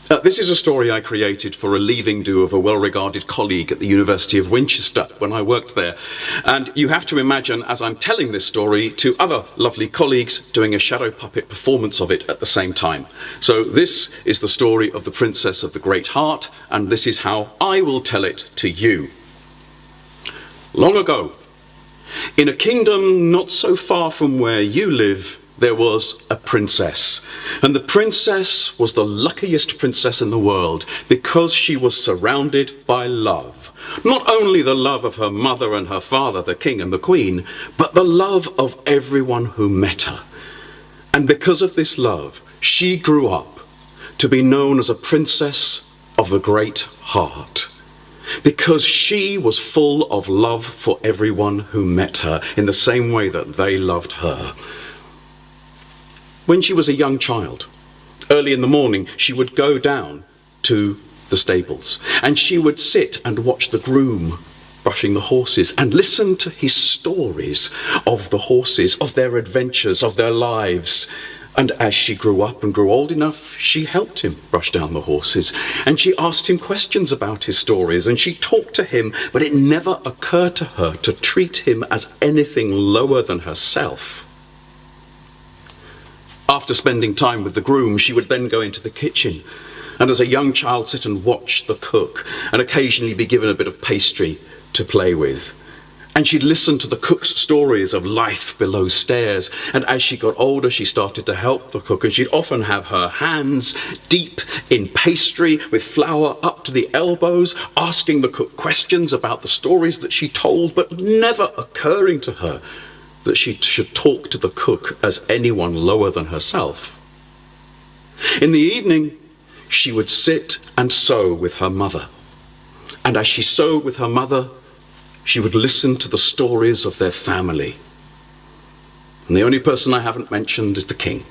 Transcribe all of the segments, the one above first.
This is a story I created for a leaving do of a well-regarded colleague at the University of Winchester when I worked there. And you have to imagine, as I'm telling this story, to other lovely colleagues doing a shadow puppet performance of it at the same time. So this is the story of the Princess of the Great Heart, and this is how I will tell it to you. Long ago, in a kingdom not so far from where you live, there was a princess, and the princess was the luckiest princess in the world because she was surrounded by love. Not only the love of her mother and her father, the king and the queen, but the love of everyone who met her. And because of this love, she grew up to be known as a princess of the great heart, because she was full of love for everyone who met her in the same way that they loved her. When she was a young child, early in the morning, she would go down to the stables and she would sit and watch the groom brushing the horses and listen to his stories of the horses, of their adventures, of their lives. And as she grew up and grew old enough, she helped him brush down the horses, and she asked him questions about his stories, and she talked to him, but it never occurred to her to treat him as anything lower than herself. After spending time with the groom, she would then go into the kitchen and as a young child sit and watch the cook and occasionally be given a bit of pastry to play with. And she'd listen to the cook's stories of life below stairs. And as she got older, she started to help the cook, and she'd often have her hands deep in pastry with flour up to the elbows, asking the cook questions about the stories that she told, but never occurring to her that she should talk to the cook as anyone lower than herself. In the evening, she would sit and sew with her mother. And as she sewed with her mother, she would listen to the stories of their family. And the only person I haven't mentioned is the king.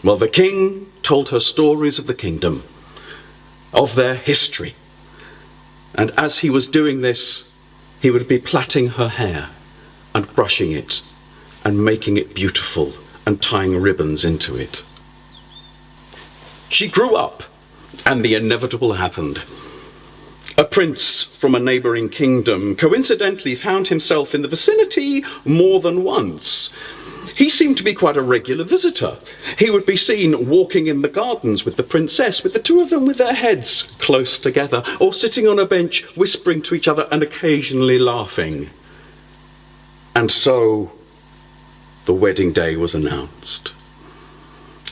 Well, the king told her stories of the kingdom, of their history. And as he was doing this, he would be plaiting her hair and brushing it and making it beautiful and tying ribbons into it. She grew up, and the inevitable happened. A prince from a neighbouring kingdom coincidentally found himself in the vicinity more than once. He seemed to be quite a regular visitor. He would be seen walking in the gardens with the princess, with the two of them with their heads close together, or sitting on a bench whispering to each other and occasionally laughing. And so the wedding day was announced.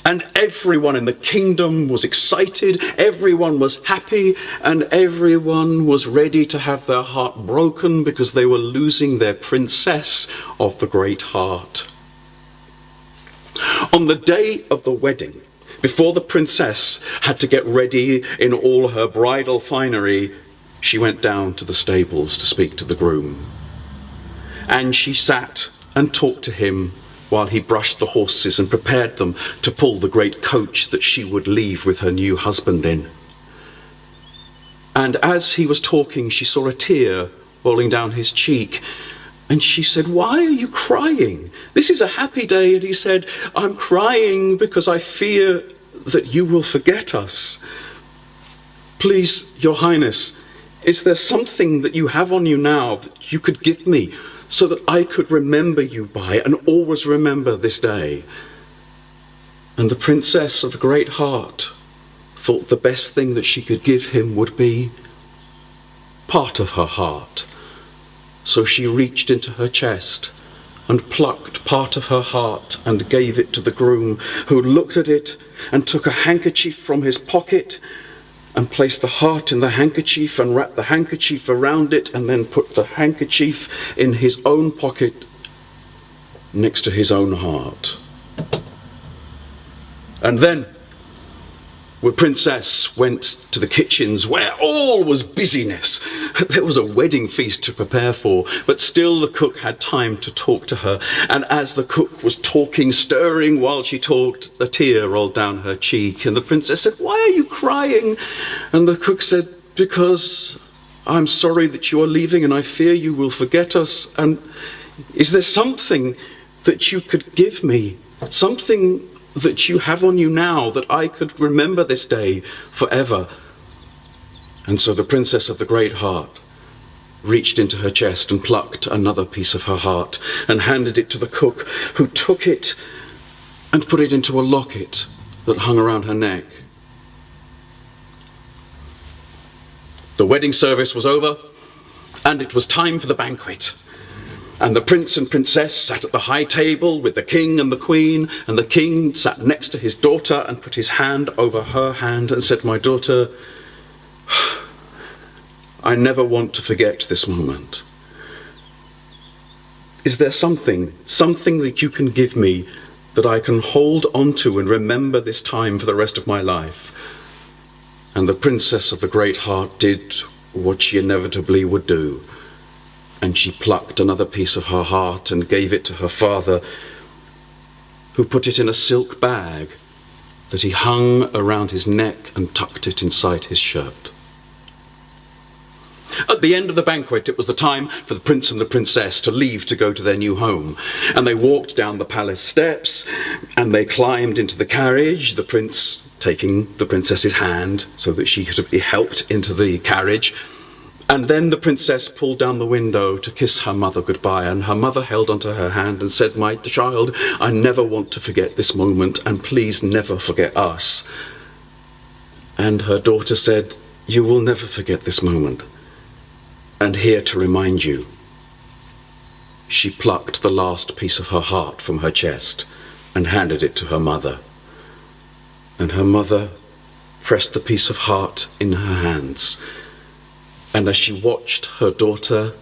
And everyone in the kingdom was excited, everyone was happy, and everyone was ready to have their heart broken because they were losing their princess of the great heart. On the day of the wedding, before the princess had to get ready in all her bridal finery, she went down to the stables to speak to the groom. And she sat and talked to him while he brushed the horses and prepared them to pull the great coach that she would leave with her new husband in. And as he was talking, she saw a tear rolling down his cheek. And she said, "Why are you crying? This is a happy day." And he said, "I'm crying because I fear that you will forget us. Please, Your Highness, is there something that you have on you now that you could give me so that I could remember you by and always remember this day?" And the princess of the great heart thought the best thing that she could give him would be part of her heart. So she reached into her chest and plucked part of her heart and gave it to the groom, who looked at it and took a handkerchief from his pocket and placed the heart in the handkerchief and wrapped the handkerchief around it and then put the handkerchief in his own pocket next to his own heart. And then the princess went to the kitchens where all was busyness. There was a wedding feast to prepare for, but still the cook had time to talk to her. And as the cook was talking, stirring while she talked, a tear rolled down her cheek. And the princess said, "Why are you crying?" And the cook said, "Because I'm sorry that you are leaving and I fear you will forget us. And is there something that you could give me? Something that you have on you now, that I could remember this day forever." And so the princess of the great heart reached into her chest and plucked another piece of her heart and handed it to the cook, who took it and put it into a locket that hung around her neck. The wedding service was over, and it was time for the banquet. And the prince and princess sat at the high table with the king and the queen, and the king sat next to his daughter and put his hand over her hand and said, "My daughter, I never want to forget this moment. Is there something that you can give me that I can hold on to and remember this time for the rest of my life?" And the princess of the great heart did what she inevitably would do, and she plucked another piece of her heart and gave it to her father, who put it in a silk bag that he hung around his neck and tucked it inside his shirt. At the end of the banquet, it was the time for the prince and the princess to leave to go to their new home. And they walked down the palace steps and they climbed into the carriage, the prince taking the princess's hand so that she could be helped into the carriage. And then the princess pulled down the window to kiss her mother goodbye, and her mother held onto her hand and said, "My child, I never want to forget this moment, and please never forget us." And her daughter said, "You will never forget this moment. And here to remind you." She plucked the last piece of her heart from her chest and handed it to her mother. And her mother pressed the piece of heart in her hands. And as she watched her daughter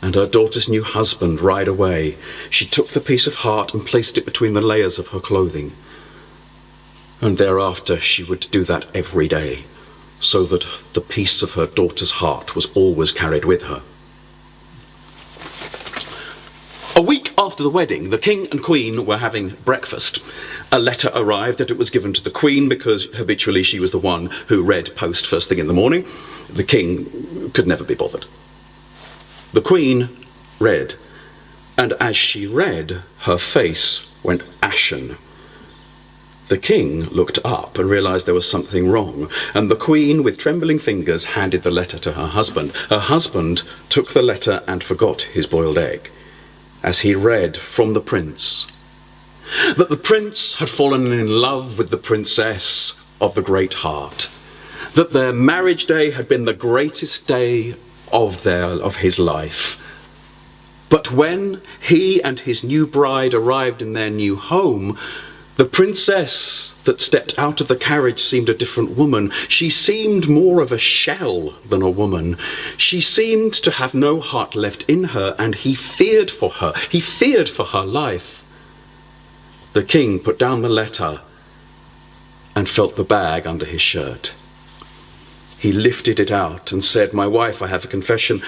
and her daughter's new husband ride away, she took the piece of heart and placed it between the layers of her clothing. And thereafter she would do that every day, so that the piece of her daughter's heart was always carried with her. A week after the wedding, the king and queen were having breakfast. A letter arrived that it was given to the queen because habitually she was the one who read post first thing in the morning. The king could never be bothered. The queen read, and as she read, her face went ashen. The king looked up and realized there was something wrong, and the queen, with trembling fingers, handed the letter to her husband. Her husband took the letter and forgot his boiled egg as he read from the prince that the prince had fallen in love with the princess of the great heart, that their marriage day had been the greatest day of his life. But when he and his new bride arrived in their new home, the princess that stepped out of the carriage seemed a different woman. She seemed more of a shell than a woman. She seemed to have no heart left in her, and he feared for her. He feared for her life. The king put down the letter and felt the bag under his shirt. He lifted it out and said, "My wife, I have a confession.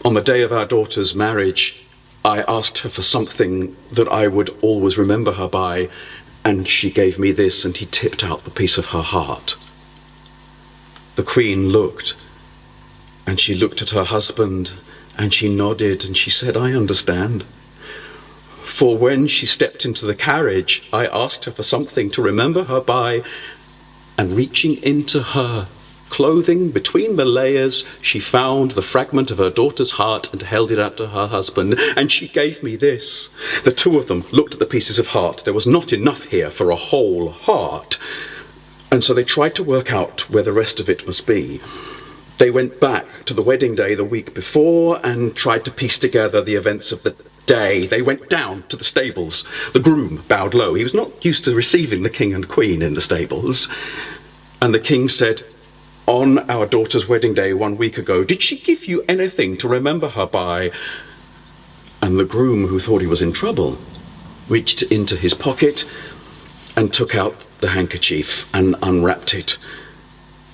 On the day of our daughter's marriage, I asked her for something that I would always remember her by, and she gave me this," and he tipped out the piece of her heart. The queen looked, and she looked at her husband, and she nodded, and she said, "I understand. For when she stepped into the carriage, I asked her for something to remember her by, and reaching into her clothing between the layers, she found the fragment of her daughter's heart and held it out to her husband, and she gave me this." The two of them looked at the pieces of heart. There was not enough here for a whole heart, and so they tried to work out where the rest of it must be. They went back to the wedding day the week before and tried to piece together the events of the day. They went down to the stables. The groom bowed low. He was not used to receiving the king and queen in the stables. And the king said, "On our daughter's wedding day 1 week ago, did she give you anything to remember her by?" And the groom, who thought he was in trouble, reached into his pocket and took out the handkerchief and unwrapped it.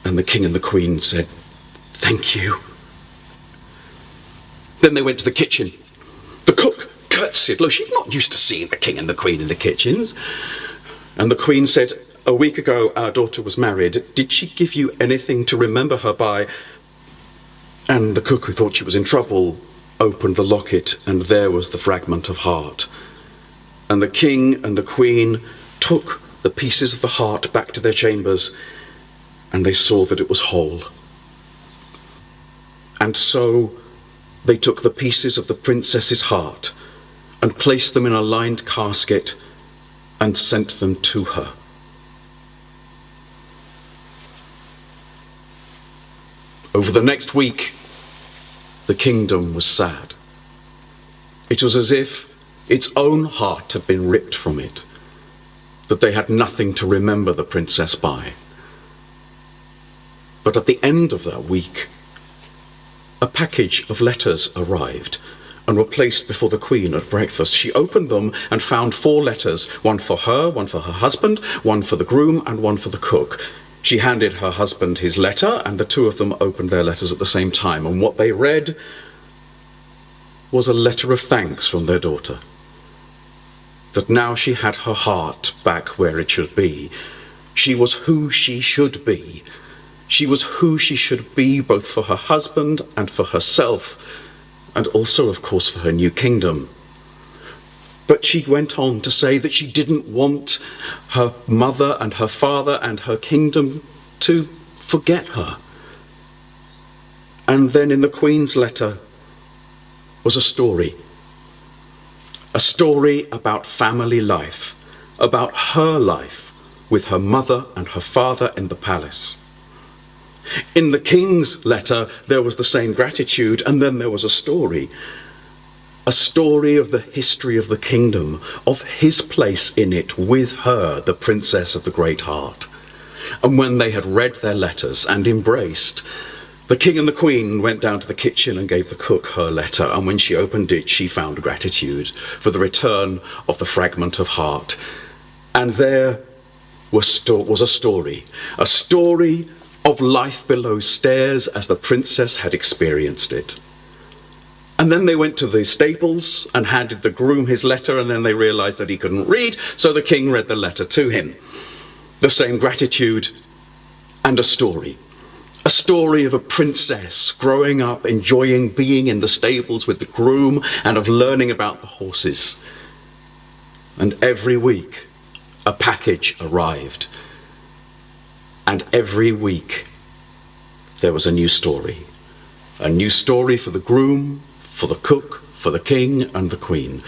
And the king and the queen said, "Thank you." Then they went to the kitchen. The cook curtsied low. She's not used to seeing the king and the queen in the kitchens. And the queen said, "A week ago our daughter was married. Did she give you anything to remember her by?" And the cook, who thought she was in trouble, opened the locket, and there was the fragment of heart. And the king and the queen took the pieces of the heart back to their chambers, and they saw that it was whole. And so they took the pieces of the princess's heart and placed them in a lined casket and sent them to her. Over the next week, the kingdom was sad. It was as if its own heart had been ripped from it, that they had nothing to remember the princess by. But at the end of that week, a package of letters arrived and were placed before the Queen at breakfast. She opened them and found 4 letters, one for her, one for her husband, one for the groom, and one for the cook. She handed her husband his letter, and the 2 of them opened their letters at the same time. And what they read was a letter of thanks from their daughter, that now she had her heart back where it should be. She was who she should be. She was who she should be, both for her husband and for herself, and also, of course, for her new kingdom. But she went on to say that she didn't want her mother and her father and her kingdom to forget her. And then in the Queen's letter was a story about family life, about her life with her mother and her father in the palace. In the king's letter, there was the same gratitude, and then there was a story of the history of the kingdom, of his place in it with her, the princess of the great heart. And when they had read their letters and embraced, the king and the queen went down to the kitchen and gave the cook her letter, and when she opened it, she found gratitude for the return of the fragment of heart. And there was a story of life below stairs as the princess had experienced it. And then they went to the stables and handed the groom his letter, and then they realized that he couldn't read, so the king read the letter to him. The same gratitude and a story of a princess growing up, enjoying being in the stables with the groom and of learning about the horses. And every week a package arrived. And every week there was a new story for the groom, for the cook, for the king and the queen.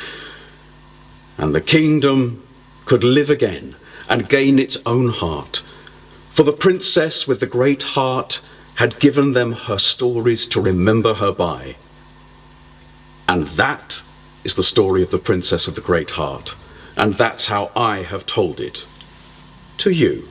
And the kingdom could live again and gain its own heart. For the princess with the great heart had given them her stories to remember her by. And that is the story of the princess of the great heart. And that's how I have told it to you.